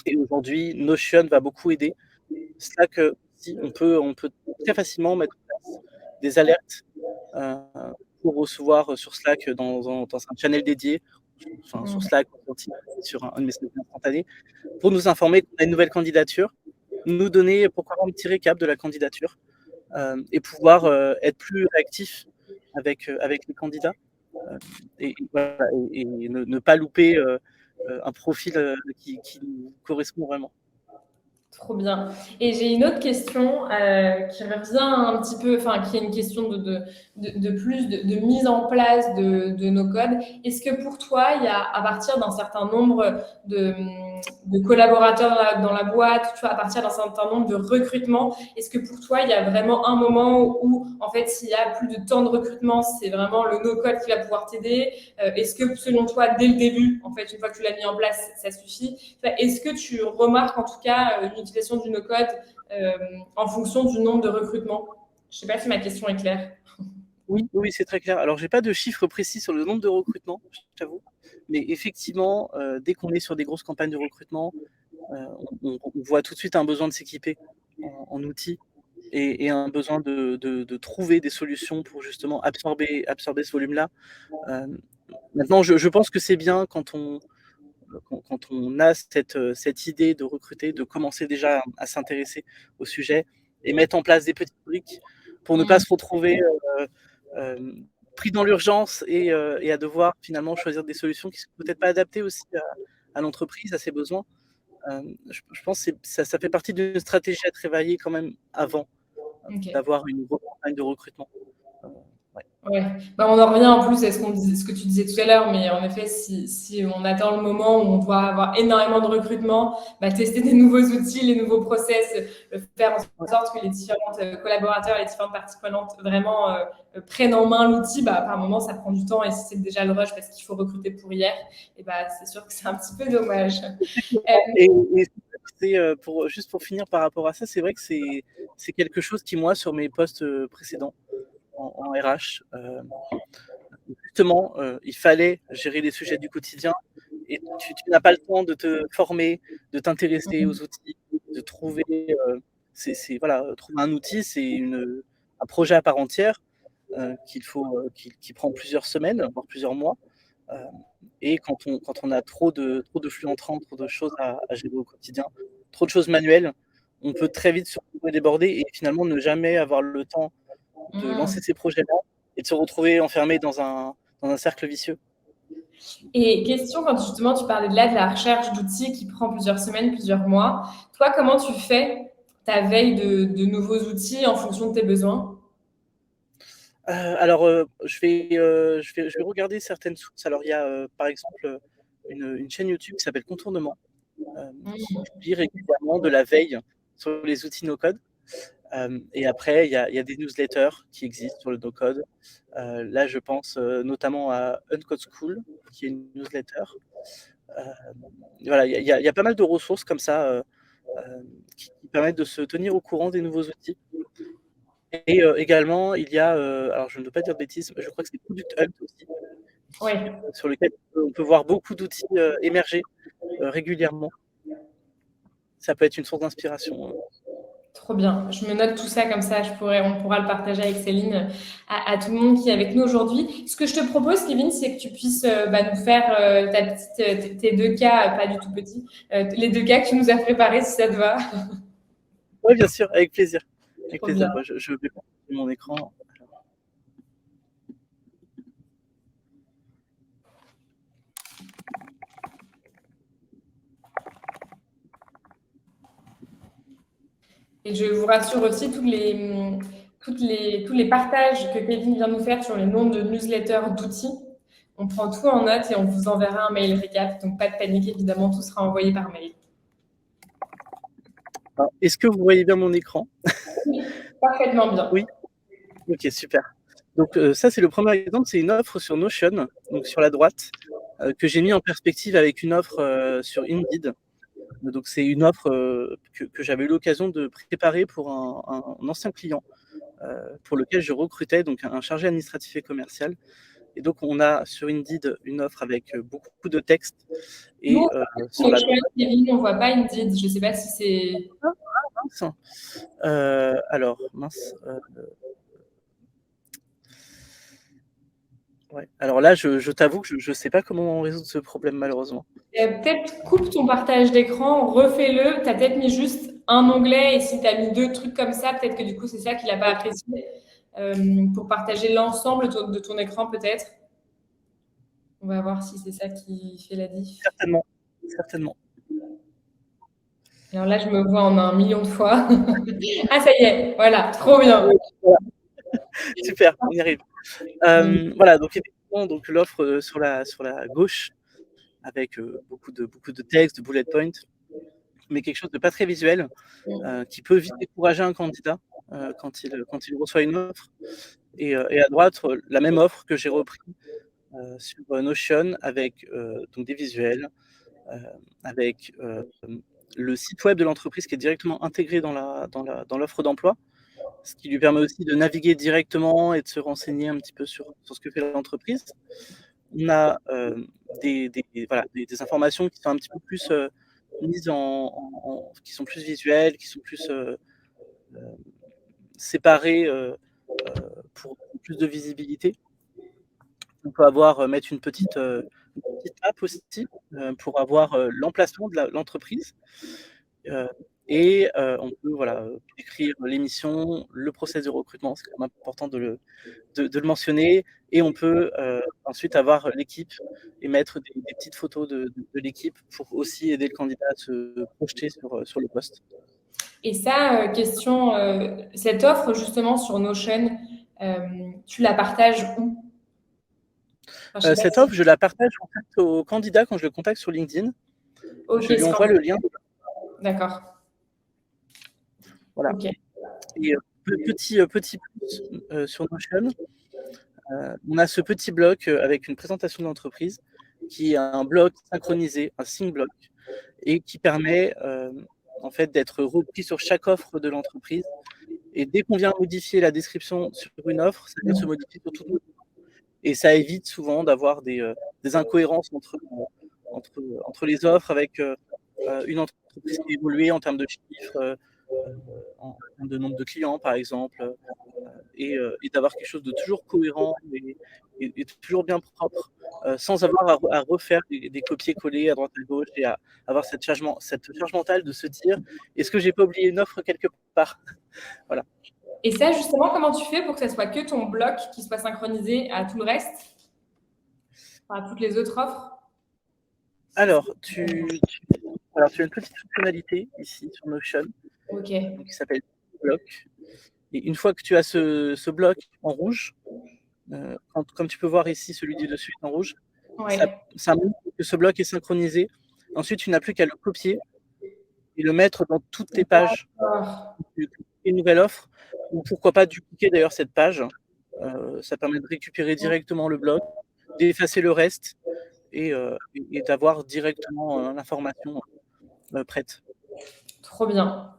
Et aujourd'hui, Notion va beaucoup aider. Slack aussi, on peut très facilement mettre en place des alertes pour recevoir sur Slack dans un channel dédié, enfin sur Slack, sur un message instantané, pour nous informer qu'on a une nouvelle candidature, nous donner pourquoi pas un petit récap de la candidature et pouvoir être plus réactif avec les candidats et voilà, et ne pas louper un profil qui nous correspond vraiment. Trop bien. Et j'ai une autre question qui revient un petit peu, enfin, qui est une question de plus de mise en place de nos codes. Est-ce que pour toi, il y a à partir d'un certain nombre de collaborateurs dans la boîte, tu vois, à partir d'un certain nombre de recrutements, est-ce que pour toi, il y a vraiment un moment où, en fait, s'il y a plus de temps de recrutement, c'est vraiment le no-code qui va pouvoir t'aider? Est-ce que selon toi, dès le début, en fait, une fois que tu l'as mis en place, ça suffit? Est-ce que tu remarques en tout cas une utilisation du no-code en fonction du nombre de recrutements? Je ne sais pas si ma question est claire. Oui, oui, c'est très clair. Alors, j'ai pas de chiffres précis sur le nombre de recrutements, j'avoue, mais effectivement, dès qu'on est sur des grosses campagnes de recrutement, on voit tout de suite un besoin de s'équiper en outils et un besoin de trouver des solutions pour justement absorber ce volume-là. Maintenant, je pense que c'est bien quand on a cette idée de recruter, de commencer déjà à s'intéresser au sujet et mettre en place des petites briques pour ne pas se retrouver pris dans l'urgence et à devoir finalement choisir des solutions qui ne sont peut-être pas adaptées aussi à l'entreprise, à ses besoins. Je pense que ça fait partie d'une stratégie à travailler quand même avant OK. d'avoir une grosse campagne de recrutement. Ouais. Ouais, bah, on en revient en plus à ce que tu disais tout à l'heure, mais en effet, si on attend le moment où on doit avoir énormément de recrutement, bah, tester des nouveaux outils, les nouveaux process, faire en Ouais. sorte que les différents collaborateurs, les différentes parties prenantes vraiment prennent en main l'outil, bah, par moment, ça prend du temps et si c'est déjà le rush parce qu'il faut recruter pour hier, et bah, c'est sûr que c'est un petit peu dommage. Et c'est, juste pour finir par rapport à ça, c'est vrai que c'est quelque chose qui, moi, sur mes postes précédents en RH, justement, il fallait gérer les sujets du quotidien et tu n'as pas le temps de te former, de t'intéresser aux outils, de trouver, voilà, trouver un outil, c'est un projet à part entière, qu'il faut, qui prend plusieurs semaines, voire plusieurs mois. Heu et quand on a trop de flux entrants, trop de choses à gérer au quotidien, trop de choses manuelles, on peut très vite se retrouver débordé et finalement ne jamais avoir le temps de lancer Mmh. ces projets-là et de se retrouver enfermé dans un cercle vicieux. Et question, quand justement tu parlais de là de la recherche d'outils qui prend plusieurs semaines, plusieurs mois, toi, comment tu fais ta veille de nouveaux outils en fonction de tes besoins? Alors, je vais regarder certaines sources. Alors il y a, par exemple, une chaîne YouTube qui s'appelle Contournement, qui Mmh. publie régulièrement de la veille sur les outils no code. Et après, il y a des newsletters qui existent sur le no-code. Là, je pense, notamment à Uncode School, qui est une newsletter. Voilà, il y a pas mal de ressources comme ça, qui permettent de se tenir au courant des nouveaux outils. Et également, il y a, alors je ne veux pas dire de bêtises, je crois que c'est Product Hunt aussi, Oui, sur lequel on peut voir beaucoup d'outils, émerger, régulièrement. Ça peut être une source d'inspiration. trop bien. Je me note tout ça comme ça, on pourra le partager avec Céline, à tout le monde qui est avec nous aujourd'hui. Ce que je te propose, Kevin, c'est que tu puisses bah, nous faire tes deux cas, pas du tout petits, les deux cas que tu nous as préparés, si ça te va. Oui, bien sûr, avec plaisir. Avec Trop plaisir. bien. Bah, je vais partager mon écran. Et je vous rassure aussi, tous les partages que Kevin vient nous faire sur les noms de newsletters d'outils, on prend tout en note et on vous enverra un mail récap. Donc pas de panique, évidemment, tout sera envoyé par mail. Alors, est-ce que vous voyez bien mon écran? Oui, parfaitement bien. Oui? OK, super. Donc ça, c'est le premier exemple, c'est une offre sur Notion, donc sur la droite, que j'ai mis en perspective avec une offre, sur Indeed. Donc c'est une offre, que j'avais eu l'occasion de préparer pour un ancien client, pour lequel je recrutais donc un chargé administratif et commercial. Et donc on a sur Indeed une offre avec, beaucoup de texte Nous, et on sur le la choix, Kevin, on voit pas Indeed. Je sais pas si c'est. mince, alors mince, ouais, alors là, je t'avoue que je sais pas comment résoudre ce problème malheureusement. Peut-être coupe ton partage d'écran, refais-le. Tu as peut-être mis juste un onglet et si tu as mis deux trucs comme ça, peut-être que du coup, c'est ça qu'il n'a pas apprécié. Pour partager l'ensemble de ton écran, peut-être. On va voir si c'est ça qui fait la diff. Certainement, certainement. Alors là, je me vois en un million de fois. Ah, ça y est, voilà, trop bien. Oui, voilà, super, on y arrive. Voilà, donc effectivement, donc l'offre, sur la gauche avec, beaucoup de textes, de bullet points, mais quelque chose de pas très visuel, qui peut vite décourager un candidat, quand il reçoit une offre. Et à droite, la même offre que j'ai repris, sur, Notion avec, donc des visuels, heu, avec, le site web de l'entreprise qui est directement intégré dans l'offre d'emploi, ce qui lui permet aussi de naviguer directement et de se renseigner un petit peu sur ce que fait l'entreprise. On a, voilà, des informations qui sont un petit peu plus, mises qui sont plus visuelles, qui sont plus, heu, séparées, pour plus de visibilité. On peut avoir, mettre une petite map aussi, pour avoir, l'emplacement de l'entreprise. Et on peut écrire l'émission, le process de recrutement, c'est quand même important de le mentionner. Et on peut ensuite avoir l'équipe et mettre des petites photos de l'équipe pour aussi aider le candidat à se projeter sur le poste. Et ça, question, cette offre justement sur Notion, tu la partages où? Enfin, je sais pas Cette si... offre, je la partage en fait au candidat quand je le contacte sur LinkedIn. Ok, Je lui c'est envoie le lien. d'accord. Voilà. Ok. Et petit plus sur Notion, on a ce petit bloc avec une présentation de l'entreprise qui est un bloc synchronisé, un sync bloc, et qui permet en fait d'être repris sur chaque offre de l'entreprise. Et dès qu'on vient modifier la description sur une offre, ça vient se modifier sur toute l'autre. Et ça évite souvent d'avoir des incohérences entre les offres avec une entreprise qui évolue en termes de chiffres, en termes de nombre de clients, par exemple, et d'avoir quelque chose de toujours cohérent et toujours bien propre, sans avoir à refaire des copier-coller à droite à gauche et à avoir cette charge mentale de se dire est-ce que j'ai pas oublié une offre quelque part. Voilà. Et ça, justement, comment tu fais pour que ça soit que ton bloc qui soit synchronisé à tout le reste, enfin, à toutes les autres offres? Alors, alors, tu as une petite fonctionnalité ici sur Notion Ok. donc, qui s'appelle bloc. Et une fois que tu as ce bloc en rouge, comme tu peux voir ici, celui du dessus est en rouge, ça, Ouais. ça montre que ce bloc est synchronisé. Ensuite, tu n'as plus qu'à le copier et le mettre dans toutes tes pages. D'accord. Une nouvelle offre, ou pourquoi pas dupliquer d'ailleurs cette page. Ça permet de récupérer directement le bloc, d'effacer le reste et d'avoir directement l'information prête. Trop bien.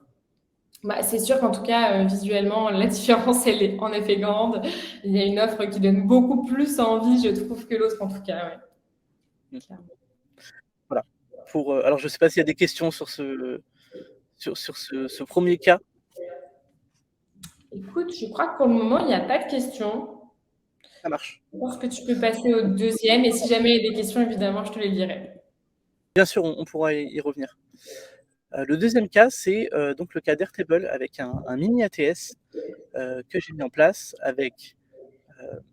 Bah, c'est sûr qu'en tout cas, visuellement, la différence, elle est en effet grande. Il y a une offre qui donne beaucoup plus envie, je trouve, que l'autre, en tout cas. Ouais. Mm. Clairement. Voilà. Alors, je ne sais pas s'il y a des questions sur ce premier cas. Écoute, je crois que pour le moment, il n'y a pas de questions. Ça marche. Je pense que tu peux passer au deuxième. Et si jamais il y a des questions, évidemment, je te les dirai. Bien sûr, on pourra y revenir. Le deuxième cas, c'est donc le cas d'Airtable avec un mini ATS que j'ai mis en place avec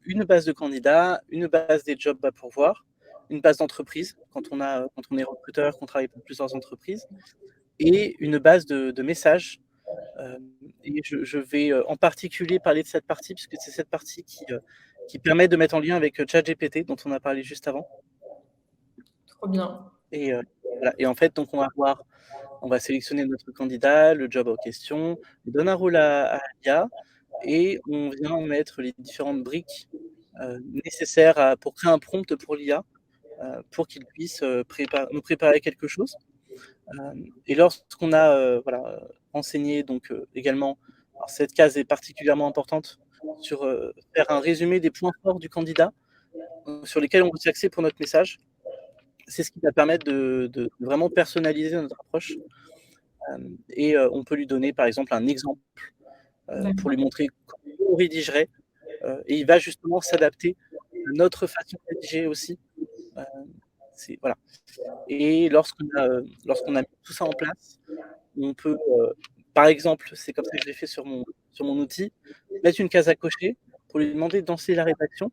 une base de candidats, une base des jobs à pourvoir, une base d'entreprise quand on est recruteur, qu'on travaille pour plusieurs entreprises, et une base de messages. Et je vais en particulier parler de cette partie, puisque c'est cette partie qui permet de mettre en lien avec ChatGPT, dont on a parlé juste avant. Trop bien. Et, voilà. Et en fait, donc on va sélectionner notre candidat, le job en question, on donne un rôle à l'IA et on vient mettre les différentes briques nécessaires pour créer un prompt pour l'IA pour qu'il puisse nous préparer quelque chose. Et lorsqu'on a enseigné donc également, alors cette case est particulièrement importante sur faire un résumé des points forts du candidat sur lesquels on veut s'axer pour notre message. C'est ce qui va permettre de vraiment personnaliser notre approche. Et on peut lui donner par exemple un exemple pour lui D'accord. montrer comment on rédigerait. Et il va justement s'adapter à notre façon de rédiger aussi. Euh, voilà. Et lorsqu'on a mis tout ça en place, on peut, par exemple, c'est comme ça que je l'ai fait sur mon outil, mettre une case à cocher pour lui demander de lancer la rédaction.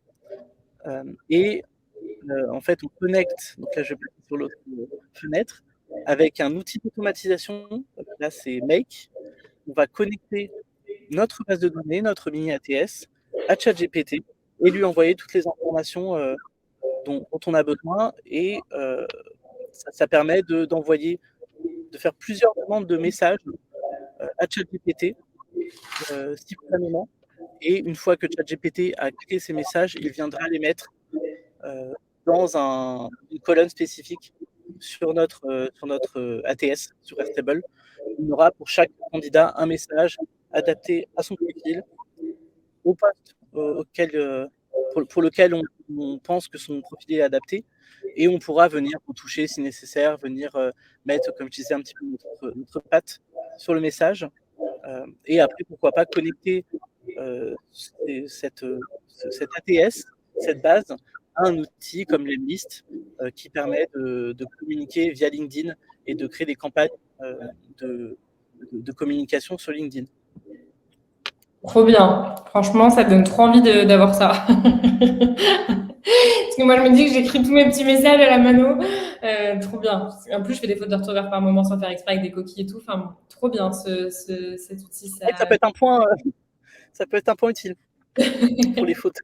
Et en fait, on connecte, donc là je vais passer sur l'autre fenêtre, avec un outil d'automatisation, là c'est Make, on va connecter notre base de données, notre mini ATS, à ChatGPT et lui envoyer toutes les informations dont on a besoin. Et ça permet d'envoyer, de faire plusieurs demandes de messages à ChatGPT simultanément. Et une fois que ChatGPT a créé ces messages, il viendra les mettre euh, dans une colonne spécifique sur notre ATS, sur Airtable. On aura pour chaque candidat un message adapté à son profil, au poste pour lequel on pense que son profil est adapté. Et on pourra venir toucher si nécessaire, venir mettre, comme je disais, un petit peu notre patte sur le message. Et après, pourquoi pas connecter cette ATS, cette base, à un outil comme Lemlist qui permet de communiquer via LinkedIn et de créer des campagnes de, de communication sur LinkedIn. Trop bien. Franchement, ça donne trop envie d'avoir ça. Parce que moi, je me dis que j'écris tous mes petits messages à la mano. Trop bien. En plus, je fais des fautes d'orthographe par moment sans faire exprès avec des coquilles et tout. Enfin, trop bien cet outil. Ça... Ça peut être un point utile pour les photos.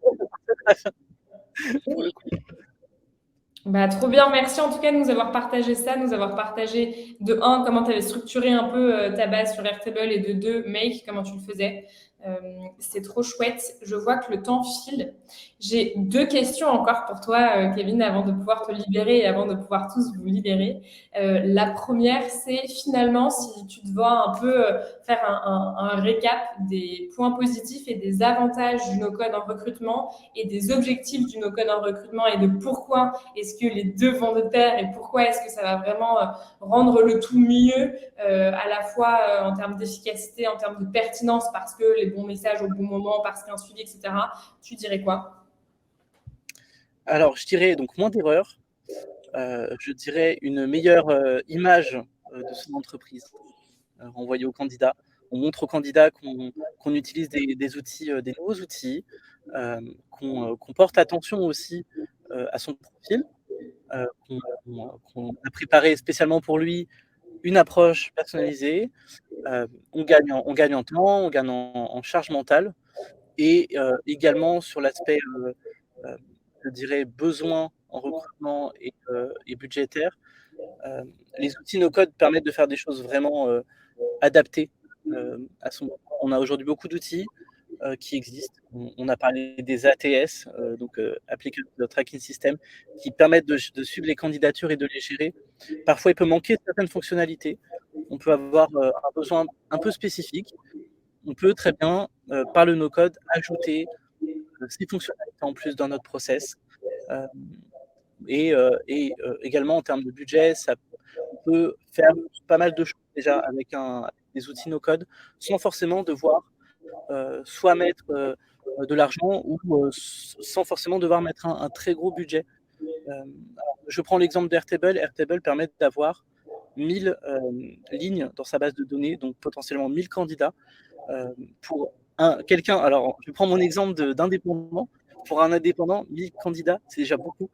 Pour le coup. Bah, trop bien, merci en tout cas de nous avoir partagé ça, de nous avoir partagé de un, comment tu avais structuré un peu ta base sur Airtable et de deux, Make, comment tu le faisais. C'est trop chouette. Je vois que le temps file. J'ai deux questions encore pour toi, Kevin, avant de pouvoir te libérer et avant de pouvoir tous vous libérer. La première, c'est finalement si tu dois un peu faire un récap des points positifs et des avantages du no-code en recrutement et des objectifs du no-code en recrutement et de pourquoi est-ce que les deux vont de pair et pourquoi est-ce que ça va vraiment rendre le tout mieux à la fois en termes d'efficacité, en termes de pertinence, parce que les bons messages au bon moment, parce qu'un suivi, etc. Tu dirais quoi? Alors, je dirais donc moins d'erreurs. Je dirais une meilleure image de son entreprise renvoyée aux candidats. On montre aux candidats qu'on utilise des outils, des nouveaux outils, qu'on porte attention aussi à son profil, qu'on a préparé spécialement pour lui une approche personnalisée. On gagne en temps, on gagne en charge mentale et également sur l'aspect, je dirais, besoin en recrutement et budgétaire. Les outils no-code permettent de faire des choses vraiment adaptées à son. On a aujourd'hui beaucoup d'outils qui existent. On a parlé des ATS, donc Applicable Tracking System, qui permettent de suivre les candidatures et de les gérer. Parfois, il peut manquer certaines fonctionnalités. On peut avoir un besoin un peu spécifique. On peut très bien, par le no-code, ajouter ces fonctionnalités en plus dans notre process. Et également en termes de budget, on peut faire pas mal de choses déjà avec des outils no-code sans forcément devoir soit mettre de l'argent ou sans forcément devoir mettre un très gros budget. Je prends l'exemple d'Airtable. Airtable permet d'avoir 1000 lignes dans sa base de données, donc potentiellement 1000 candidats. Pour quelqu'un, alors je prends mon exemple d'indépendant. Pour un indépendant, 1000 candidats, c'est déjà beaucoup.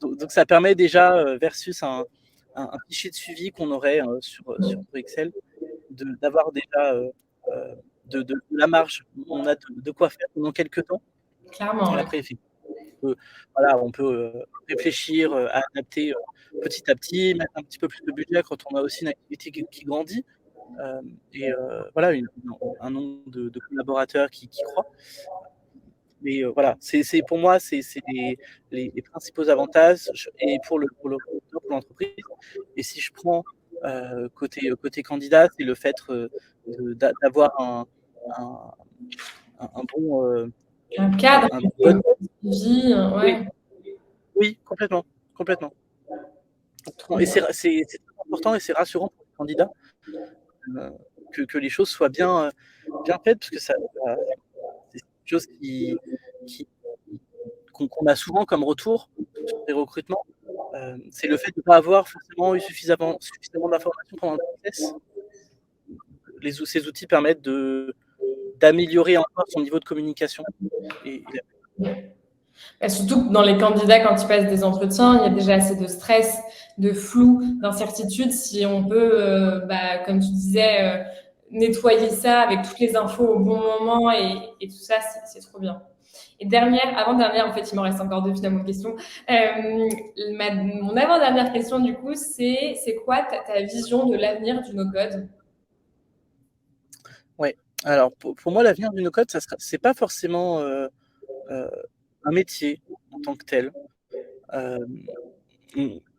Donc ça permet déjà, versus un fichier de suivi qu'on aurait sur Excel, d'avoir déjà de la marge. On a de quoi faire pendant quelques temps. Clairement, Et ouais. après, on peut réfléchir à adapter petit à petit, mettre un petit peu plus de budget quand on a aussi une activité qui grandit. Et voilà, un nombre de collaborateurs qui croît. Mais voilà, pour moi, c'est les principaux avantages et pour l'entreprise. Et si je prends côté candidat, c'est le fait d'avoir un bon Un cadre, un bon vie, oui, ouais. oui, complètement, complètement. Et c'est très important et c'est rassurant pour les candidats que les choses soient bien faites parce que c'est quelque chose qu'on a souvent comme retour sur les recrutements. C'est le fait de ne pas avoir forcément eu suffisamment d'informations pendant le process. Ces outils permettent d'améliorer encore son niveau de communication. Et surtout que dans les candidats, quand ils passent des entretiens, il y a déjà assez de stress, de flou, d'incertitude. Si on peut, comme tu disais, nettoyer ça avec toutes les infos au bon moment et tout ça, c'est trop bien. Et avant-dernière, en fait, il m'en reste encore deux finalement questions. Mon avant-dernière question, du coup, c'est quoi ta vision de l'avenir du no-code? Ouais. Alors, pour moi, l'avenir du no-code, c'est pas forcément un métier en tant que tel.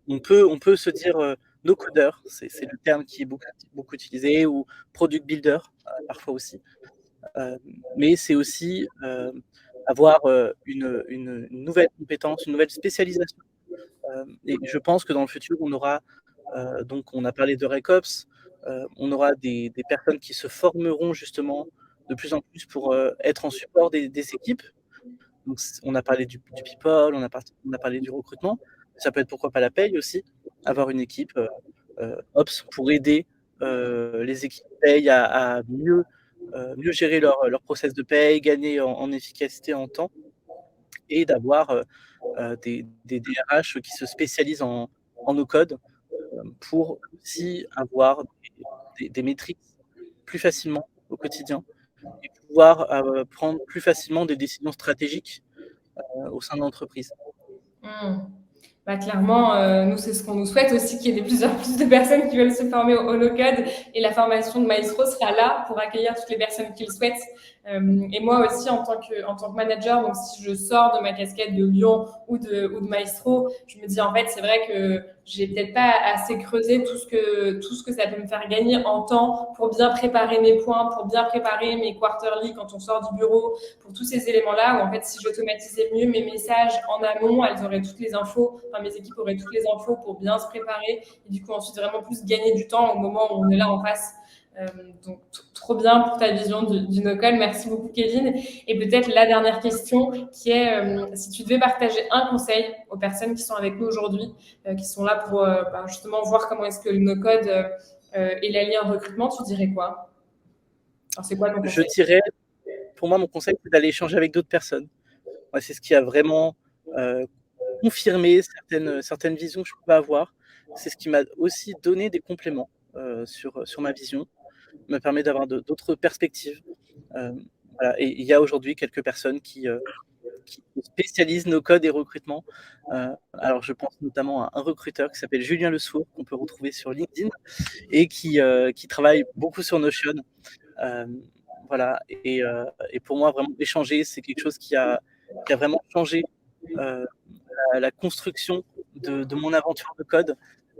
On peut se dire no-codeur, c'est le terme qui est beaucoup utilisé, ou product builder, parfois aussi. Mais c'est aussi avoir une nouvelle compétence, une nouvelle spécialisation. Et je pense que dans le futur, on aura, donc on a parlé de RecOps, on aura des personnes qui se formeront justement de plus en plus pour être en support des équipes. Donc on a parlé du people, on a parlé du recrutement. Ça peut être pourquoi pas la paye aussi, avoir une équipe Ops pour aider les équipes paye à mieux gérer leur process de paye, gagner en efficacité, en temps, et d'avoir des DRH qui se spécialisent en no-code pour aussi avoir des métriques plus facilement au quotidien et pouvoir prendre plus facilement des décisions stratégiques au sein de l'entreprise. Mmh. Bah, clairement, nous, c'est ce qu'on nous souhaite aussi, qu'il y ait plus de personnes qui veulent se former au no-code, et la formation de Maestro sera là pour accueillir toutes les personnes qui le souhaitent. Et moi aussi, en tant que manager, donc si je sors de ma casquette de Lyon ou de Maestro, je me dis en fait, c'est vrai que j'ai peut-être pas assez creusé tout ce que ça peut me faire gagner en temps pour bien préparer mes points, pour bien préparer mes quarterly quand on sort du bureau, pour tous ces éléments-là, où en fait, si j'automatisais mieux mes messages en amont, elles auraient toutes les infos, enfin mes équipes auraient toutes les infos pour bien se préparer, et du coup ensuite vraiment plus gagner du temps au moment où on est là en face. Donc trop bien pour ta vision du no-code. Merci beaucoup, Kevin. Et peut-être la dernière question qui est si tu devais partager un conseil aux personnes qui sont avec nous aujourd'hui, qui sont là pour justement voir comment est-ce que le no-code est lié en recrutement, tu dirais quoi? Alors, c'est quoi ton Je conseil? dirais, pour moi, mon conseil, c'est d'aller échanger avec d'autres personnes. Moi, c'est ce qui a vraiment confirmé certaines visions que je pouvais avoir. C'est ce qui m'a aussi donné des compléments sur ma vision, me permet d'avoir d'autres perspectives. Voilà. Et il y a aujourd'hui quelques personnes qui spécialisent nos codes et recrutements. Alors, je pense notamment à un recruteur qui s'appelle Julien Lesourd, qu'on peut retrouver sur LinkedIn, et qui travaille beaucoup sur Notion. Voilà. Et pour moi, vraiment, échanger, c'est quelque chose qui a vraiment changé la construction de mon aventure de code.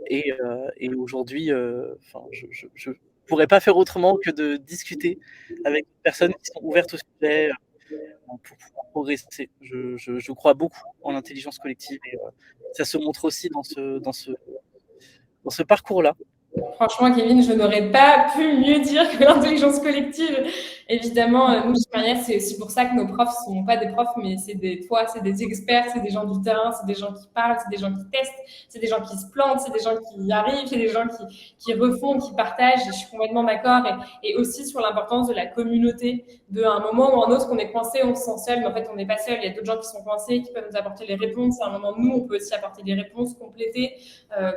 Et aujourd'hui, je pourrais pas faire autrement que de discuter avec des personnes qui sont ouvertes au sujet pour pouvoir progresser. Je crois beaucoup en l'intelligence collective, et ça se montre aussi dans ce parcours-là. Franchement, Kevin, je n'aurais pas pu mieux dire que l'intelligence collective. Évidemment, nous, chez Maria, c'est aussi pour ça que nos profs ne sont pas des profs, mais c'est c'est des experts, c'est des gens du terrain, c'est des gens qui parlent, c'est des gens qui testent, c'est des gens qui se plantent, c'est des gens qui y arrivent, c'est des gens qui refont, qui partagent. Et je suis complètement d'accord. Et aussi sur l'importance de la communauté, de un moment ou un autre, on est coincé, on se sent seul, mais en fait, on n'est pas seul. Il y a d'autres gens qui sont coincés, qui peuvent nous apporter les réponses. À un moment, nous, on peut aussi apporter des réponses, compléter.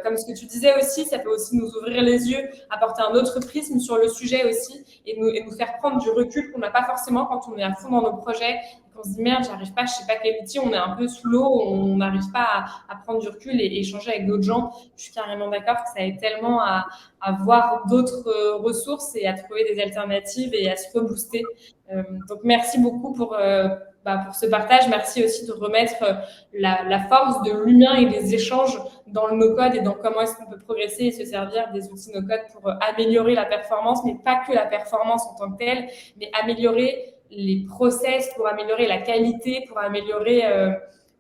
Comme ce que tu disais aussi, ça peut aussi nous ouvrir les yeux, apporter un autre prisme sur le sujet aussi, et nous faire prendre du recul qu'on n'a pas forcément quand on est à fond dans nos projets, et qu'on se dit merde, j'arrive pas, je sais pas quel outil, on est un peu sous l'eau, on n'arrive pas à prendre du recul et échanger avec d'autres gens. Je suis carrément d'accord que ça aide tellement à voir d'autres ressources et à trouver des alternatives et à se rebooster. Donc merci beaucoup pour ce partage. Merci aussi de remettre la force de l'humain et des échanges dans le no-code et dans comment est-ce qu'on peut progresser et se servir des outils no-code pour améliorer la performance, mais pas que la performance en tant que telle, mais améliorer les process, pour améliorer la qualité, pour améliorer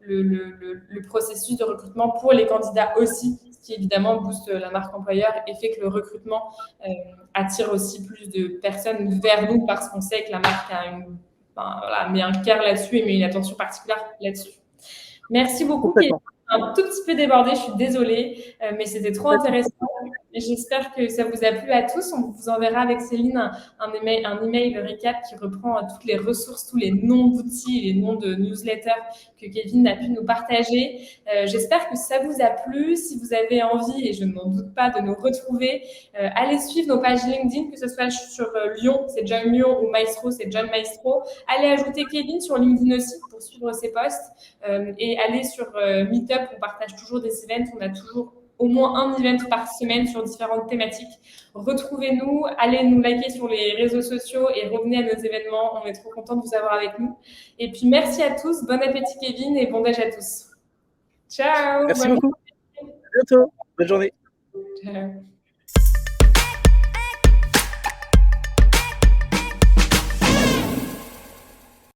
le processus de recrutement pour les candidats aussi, ce qui évidemment booste la marque employeur et fait que le recrutement attire aussi plus de personnes vers nous parce qu'on sait que la marque met un cœur là-dessus et met une attention particulière là-dessus. Merci beaucoup, Kevin. Complètement. Un tout petit peu débordé, je suis désolée, mais c'était trop intéressant. Et j'espère que ça vous a plu à tous. On vous enverra avec Céline un email récap qui reprend toutes les ressources, tous les noms d'outils, les noms de newsletters que Kevin a pu nous partager. J'espère que ça vous a plu. Si vous avez envie, et je ne m'en doute pas, de nous retrouver, allez suivre nos pages LinkedIn, que ce soit sur Lyon, c'est John Lyon, ou Maestro, c'est John Maestro. Allez ajouter Kevin sur LinkedIn aussi pour suivre ses posts. Et allez sur Meetup, on partage toujours des events, on a toujours au moins un event par semaine sur différentes thématiques. Retrouvez-nous, allez nous liker sur les réseaux sociaux et revenez à nos événements. On est trop contents de vous avoir avec nous. Et puis merci à tous, bon appétit Kevin et bon déj à tous. Ciao. Merci beaucoup. À bientôt. Bonne journée. Ciao.